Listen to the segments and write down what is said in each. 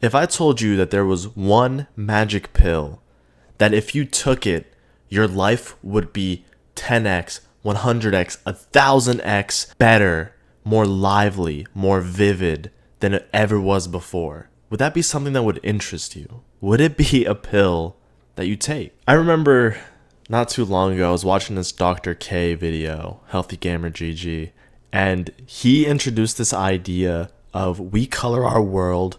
If I told you that there was one magic pill that if you took it, your life would be 10x, 100x, 1000x better, more lively, more vivid than it ever was before, would that be something that would interest you? Would it be a pill that you take? I remember not too long ago, I was watching this Dr. K video, Healthy Gamer GG, and he introduced this idea of we color our world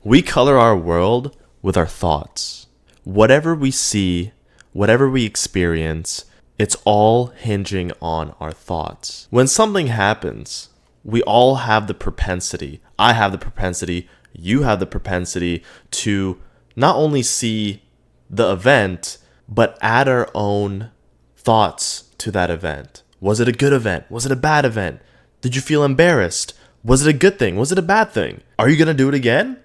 we color our world with our thoughts. Whatever we see, whatever we experience, it's all hinging on our thoughts. When something happens, we all have the propensity, I have the propensity, you have the propensity to not only see the event, but add our own thoughts to that event. Was it a good event? Was it a bad event? Did you feel embarrassed? Was it a good thing? Was it a bad thing? Are you going to do it again?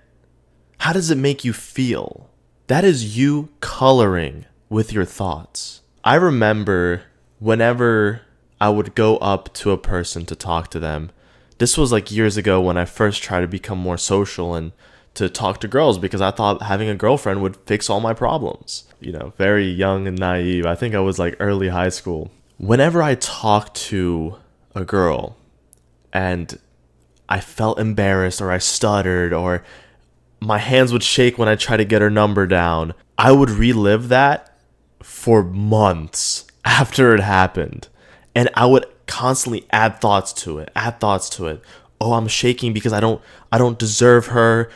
How does it make you feel? That is you coloring with your thoughts. I remember whenever I would go up to a person to talk to them, this was like years ago when I first tried to become more social and to talk to girls because I thought having a girlfriend would fix all my problems. You know, very young and naive. I think I was like early high school. Whenever I talked to a girl and I felt embarrassed or I stuttered or my hands would shake when I tried to get her number down, I would relive that for months after it happened. And I would constantly add thoughts to it. Oh, I'm shaking because I don't deserve her.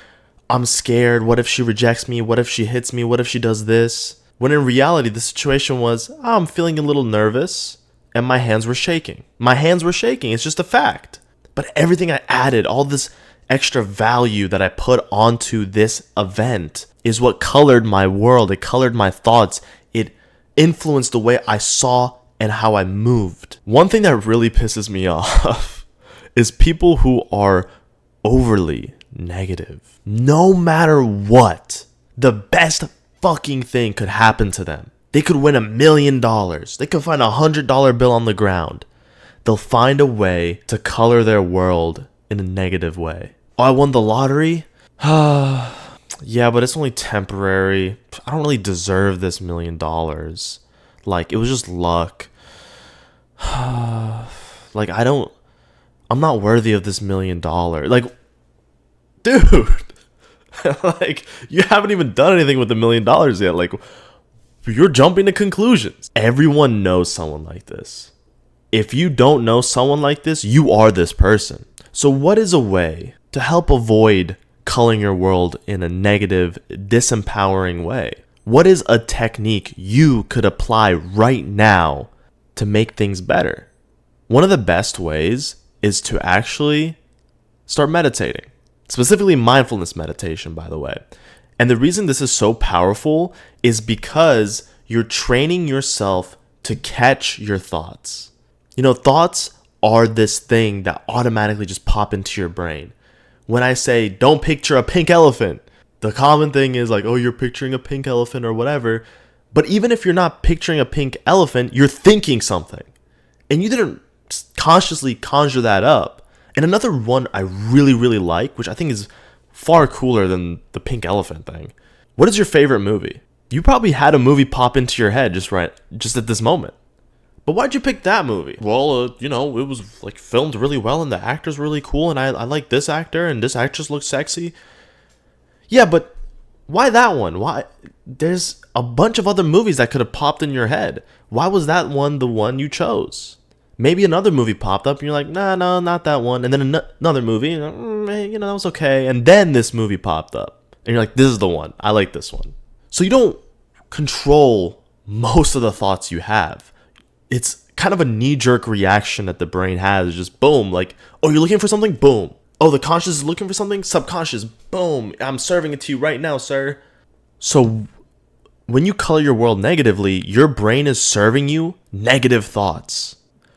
I'm scared. What if she rejects me? What if she hits me? What if she does this? When in reality, the situation was, I'm feeling a little nervous and my hands were shaking. It's just a fact. But everything I added, all this extra value that I put onto this event is what colored my world. It colored my thoughts. It influenced the way I saw and how I moved. One thing that really pisses me off is people who are overly negative. No matter what, the best fucking thing could happen to them. They could win $1 million. They could find $100 bill on the ground. They'll find a way to color their world in a negative way. Oh, I won the lottery? Yeah, but it's only temporary. I don't really deserve this $1 million. Like, it was just luck. Like, I'm not worthy of this $1 million. Like, dude, like, you haven't even done anything with $1 million yet. Like, you're jumping to conclusions. Everyone knows someone like this. If you don't know someone like this, you are this person. So what is a way to help avoid coloring your world in a negative, disempowering way? What is a technique you could apply right now to make things better? One of the best ways is to actually start meditating. Specifically mindfulness meditation, by the way. And the reason this is so powerful is because you're training yourself to catch your thoughts. You know, thoughts are this thing that automatically just pop into your brain. When I say, don't picture a pink elephant, the common thing is like, oh, you're picturing a pink elephant or whatever. But even if you're not picturing a pink elephant, you're thinking something. And you didn't consciously conjure that up. And another one I really, really like, which I think is far cooler than the pink elephant thing. What is your favorite movie? You probably had a movie pop into your head just at this moment. But why'd you pick that movie? Well, it was like filmed really well and the actor's really cool and I like this actor and this actress looks sexy. Yeah, but why that one? Why? There's a bunch of other movies that could have popped in your head. Why was that one the one you chose? Maybe another movie popped up and you're like, no, not that one. And then another movie, that was okay. And then this movie popped up and you're like, this is the one. I like this one. So you don't control most of the thoughts you have. It's kind of a knee-jerk reaction that the brain has. It's just boom, like, oh, you're looking for something? Boom. Oh, the conscious is looking for something? Subconscious. Boom. I'm serving it to you right now, sir. So when you color your world negatively, your brain is serving you negative thoughts.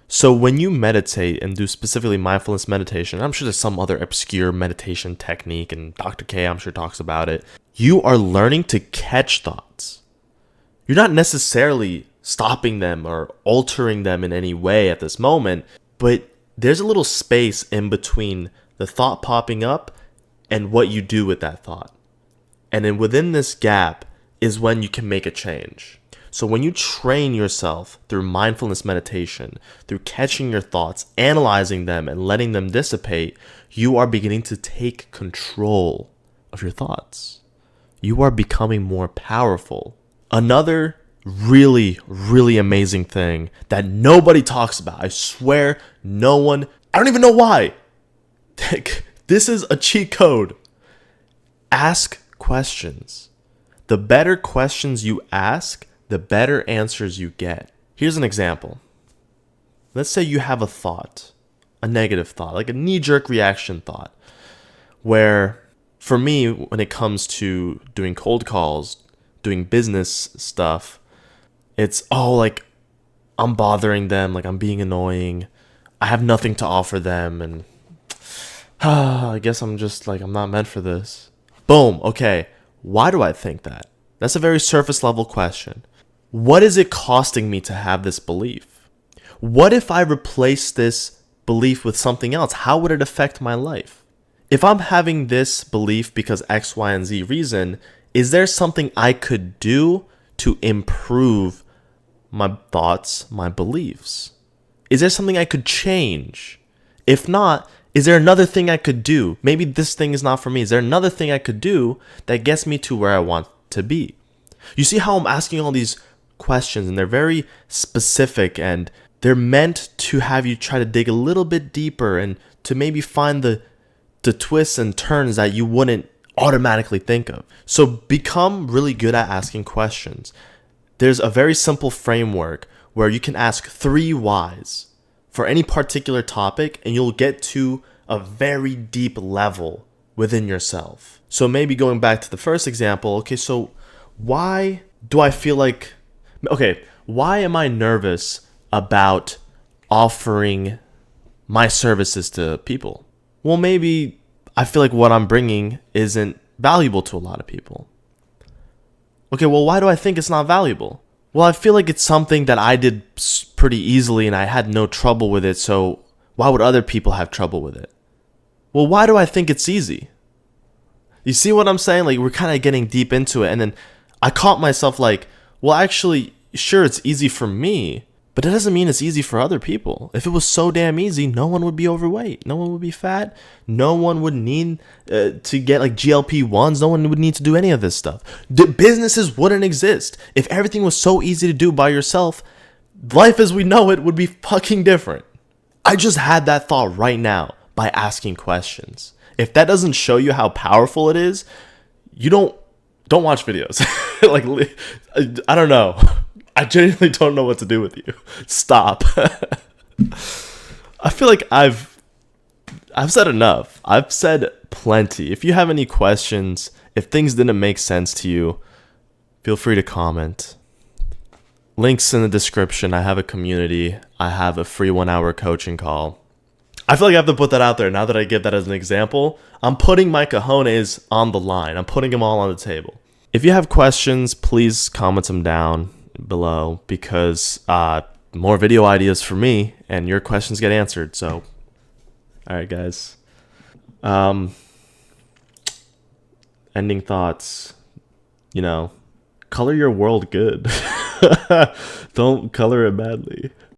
So when you meditate and do specifically mindfulness meditation, I'm sure there's some other obscure meditation technique, and Dr. K, I'm sure, talks about it. You are learning to catch thoughts. You're not necessarily stopping them or altering them in any way at this moment, but there's a little space in between the thought popping up and what you do with that thought. And then within this gap is when you can make a change. So when you train yourself through mindfulness meditation, through catching your thoughts, analyzing them, and letting them dissipate, you are beginning to take control of your thoughts. You are becoming more powerful. Another really, really amazing thing that nobody talks about, I swear no one, I don't even know why. This is a cheat code. Ask questions. The better questions you ask, the better answers you get. Here's an example. Let's say you have a thought, a negative thought, like a knee-jerk reaction thought, where for me, when it comes to doing cold calls, doing business stuff, it's, oh, like, I'm bothering them, like, I'm being annoying, I have nothing to offer them, and I guess I'm just, like, I'm not meant for this. Boom, okay, why do I think that? That's a very surface level question. What is it costing me to have this belief? What if I replace this belief with something else? How would it affect my life? If I'm having this belief because X, Y, and Z reason, is there something I could do to improve my thoughts, my beliefs? Is there something I could change? If not, is there another thing I could do? Maybe this thing is not for me. Is there another thing I could do that gets me to where I want to be? You see how I'm asking all these questions, and they're very specific, and they're meant to have you try to dig a little bit deeper and to maybe find the twists and turns that you wouldn't automatically think of. So become really good at asking questions. There's a very simple framework where you can ask 3 whys for any particular topic, and you'll get to a very deep level within yourself. So maybe going back to the first example, okay, so why do I feel like, why am I nervous about offering my services to people? Well, maybe I feel like what I'm bringing isn't valuable to a lot of people. Okay, well, why do I think it's not valuable? Well, I feel like it's something that I did pretty easily and I had no trouble with it, so why would other people have trouble with it? Well, why do I think it's easy? You see what I'm saying? Like, we're kind of getting deep into it, and then I caught myself like, well, actually, sure, it's easy for me, but it doesn't mean it's easy for other people. If it was so damn easy, no one would be overweight. No one would be fat. No one would need to get like GLP-1s. No one would need to do any of this stuff. The businesses wouldn't exist. If everything was so easy to do by yourself, life as we know it would be fucking different. I just had that thought right now by asking questions. If that doesn't show you how powerful it is, you don't watch videos. Like, I don't know. I genuinely don't know what to do with you. Stop. I feel like I've said enough. I've said plenty. If you have any questions, if things didn't make sense to you, feel free to comment. Links in the description. I have a community. I have a free 1-hour coaching call. I feel like I have to put that out there. Now that I give that as an example, I'm putting my cojones on the line. I'm putting them all on the table. If you have questions, please comment them down below, because more video ideas for me and your questions get answered. So, all right, guys. Ending thoughts. Color your world good. Don't color it badly.